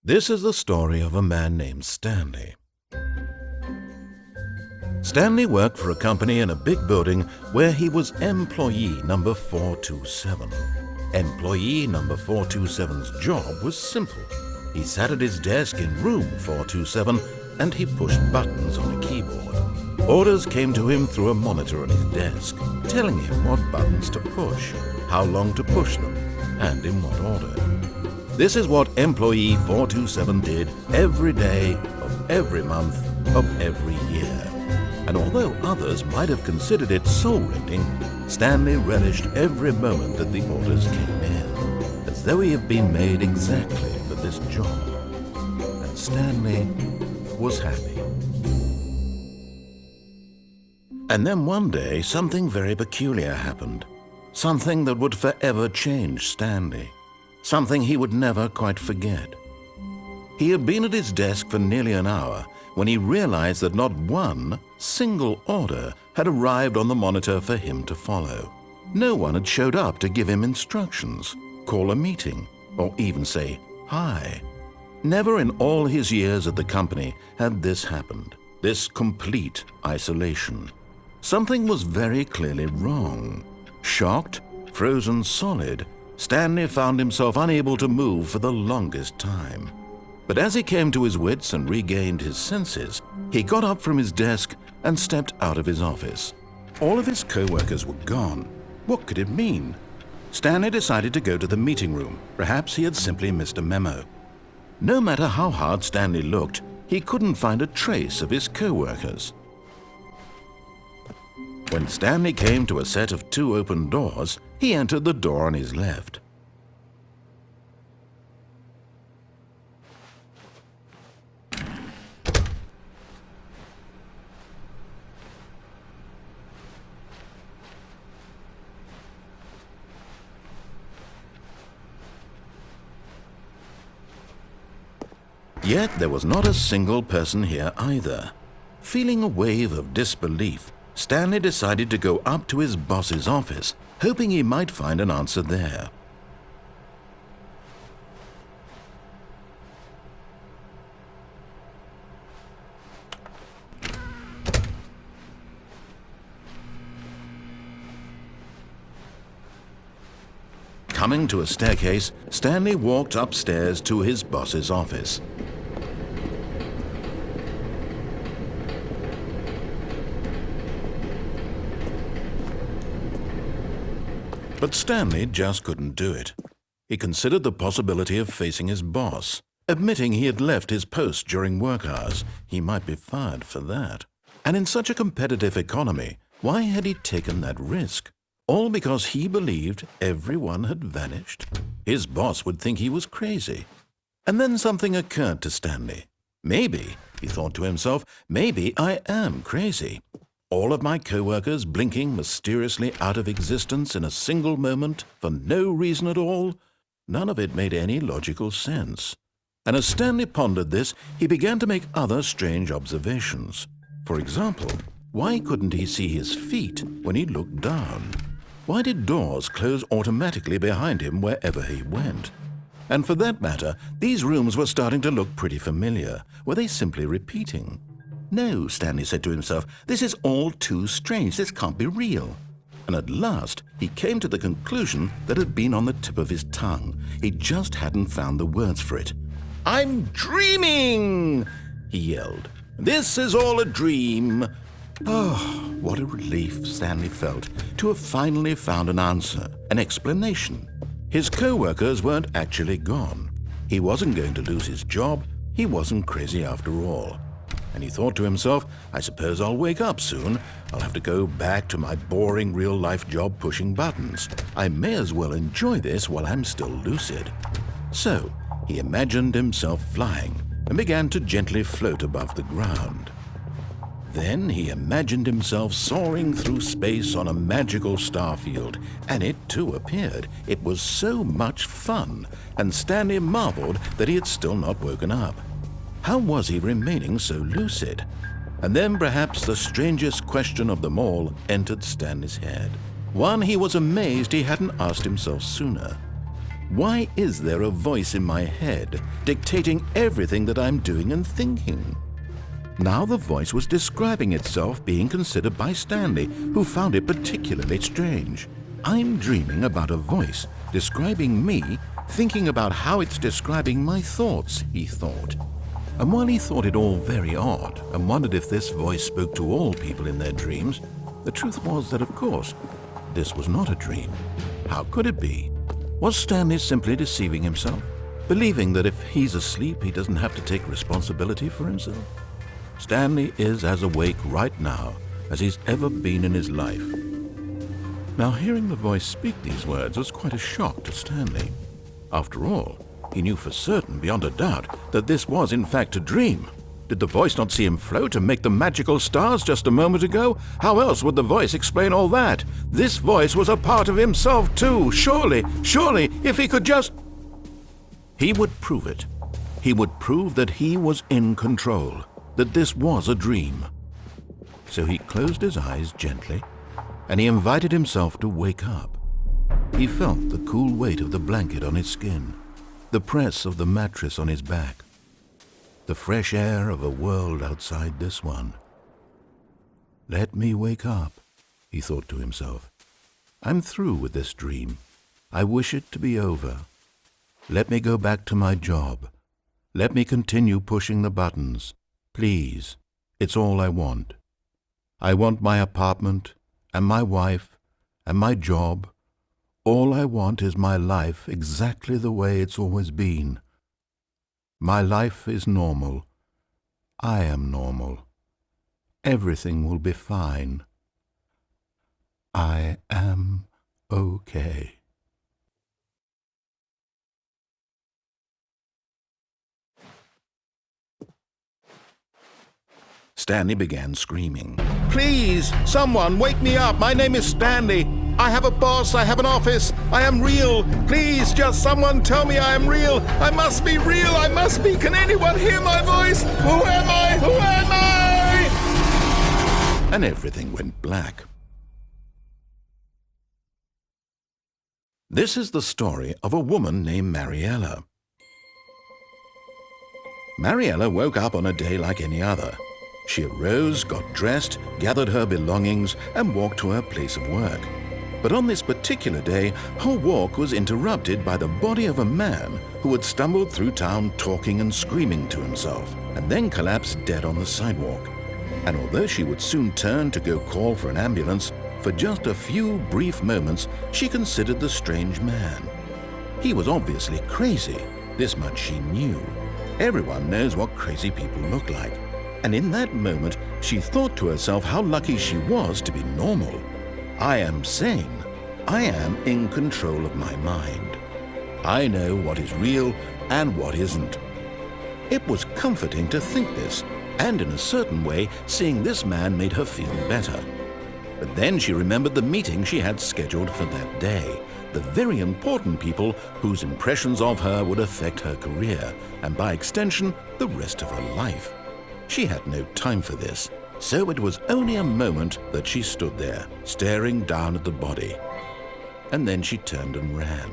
This is the story of a man named Stanley. Stanley worked for a company in a big building where he was employee number 427. Employee number 427's job was simple. He sat at his desk in room 427 and he pushed buttons on a keyboard. Orders came to him through a monitor on his desk, telling him what buttons to push, how long to push them, and in what order. This is what employee 427 did every day of every month of every year. And although others might have considered it soul-rending, Stanley relished every moment that the orders came in, as though he had been made exactly for this job. And Stanley was happy. And then one day, something very peculiar happened. Something that would forever change Stanley. Something he would never quite forget. He had been at his desk for nearly an hour when he realized that not one single order had arrived on the monitor for him to follow. No one had showed up to give him instructions, call a meeting, or even say hi. Never in all his years at the company had this happened, this complete isolation. Something was very clearly wrong. Shocked, frozen solid, Stanley found himself unable to move for the longest time. But as he came to his wits and regained his senses, he got up from his desk and stepped out of his office. All of his co-workers were gone. What could it mean? Stanley decided to go to the meeting room. Perhaps he had simply missed a memo. No matter how hard Stanley looked, he couldn't find a trace of his co-workers. When Stanley came to a set of two open doors, he entered the door on his left. Yet there was not a single person here either. Feeling a wave of disbelief, Stanley decided to go up to his boss's office, hoping he might find an answer there. Coming to a staircase, Stanley walked upstairs to his boss's office. But Stanley just couldn't do it. He considered the possibility of facing his boss, admitting he had left his post during work hours. He might be fired for that. And in such a competitive economy, why had he taken that risk? All because he believed everyone had vanished? His boss would think he was crazy. And then something occurred to Stanley. Maybe, he thought to himself, maybe I am crazy. All of my co-workers blinking mysteriously out of existence in a single moment for no reason at all? None of it made any logical sense. And as Stanley pondered this, he began to make other strange observations. For example, why couldn't he see his feet when he looked down? Why did doors close automatically behind him wherever he went? And for that matter, these rooms were starting to look pretty familiar. Were they simply repeating? No, Stanley said to himself, this is all too strange. This can't be real. And at last, he came to the conclusion that had been on the tip of his tongue. He just hadn't found the words for it. "I'm dreaming!" he yelled. "This is all a dream." Oh, what a relief Stanley felt to have finally found an answer, an explanation. His co-workers weren't actually gone. He wasn't going to lose his job. He wasn't crazy after all. And he thought to himself, I suppose I'll wake up soon. I'll have to go back to my boring real-life job pushing buttons. I may as well enjoy this while I'm still lucid. So he imagined himself flying and began to gently float above the ground. Then he imagined himself soaring through space on a magical starfield, and it too appeared. It was so much fun, and Stanley marveled that he had still not woken up. How was he remaining so lucid? And then perhaps the strangest question of them all entered Stanley's head. One he was amazed he hadn't asked himself sooner. Why is there a voice in my head dictating everything that I'm doing and thinking? Now the voice was describing itself being considered by Stanley, who found it particularly strange. I'm dreaming about a voice describing me, thinking about how it's describing my thoughts, he thought. And while he thought it all very odd and wondered if this voice spoke to all people in their dreams, the truth was that, of course, this was not a dream. How could it be? Was Stanley simply deceiving himself, believing that if he's asleep, he doesn't have to take responsibility for himself? Stanley is as awake right now as he's ever been in his life. Now, hearing the voice speak these words was quite a shock to Stanley. After all, he knew for certain, beyond a doubt, that this was in fact a dream. Did the voice not see him float and make the magical stars just a moment ago? How else would the voice explain all that? This voice was a part of himself too. Surely, if he could just... He would prove it. He would prove that he was in control, that this was a dream. So he closed his eyes gently, and he invited himself to wake up. He felt the cool weight of the blanket on his skin, the press of the mattress on his back, the fresh air of a world outside this one. Let me wake up, he thought to himself. I'm through with this dream. I wish it to be over. Let me go back to my job. Let me continue pushing the buttons. Please, it's all I want. I want my apartment and my wife and my job. All I want is my life exactly the way it's always been. My life is normal. I am normal. Everything will be fine. I am okay. Stanley began screaming. Please, someone, wake me up. My name is Stanley. I have a boss. I have an office. I am real. Please, just someone tell me I am real. I must be real. I must be. Can anyone hear my voice? Who am I? Who am I? And everything went black. This is the story of a woman named Mariella. Mariella woke up on a day like any other. She arose, got dressed, gathered her belongings, and walked to her place of work. But on this particular day, her walk was interrupted by the body of a man who had stumbled through town talking and screaming to himself, and then collapsed dead on the sidewalk. And although she would soon turn to go call for an ambulance, for just a few brief moments she considered the strange man. He was obviously crazy. This much she knew. Everyone knows what crazy people look like. And in that moment, she thought to herself how lucky she was to be normal. I am sane. I am in control of my mind. I know what is real and what isn't. It was comforting to think this, and in a certain way, seeing this man made her feel better. But then she remembered the meeting she had scheduled for that day, the very important people whose impressions of her would affect her career, and by extension, the rest of her life. She had no time for this, so it was only a moment that she stood there, staring down at the body. And then she turned and ran.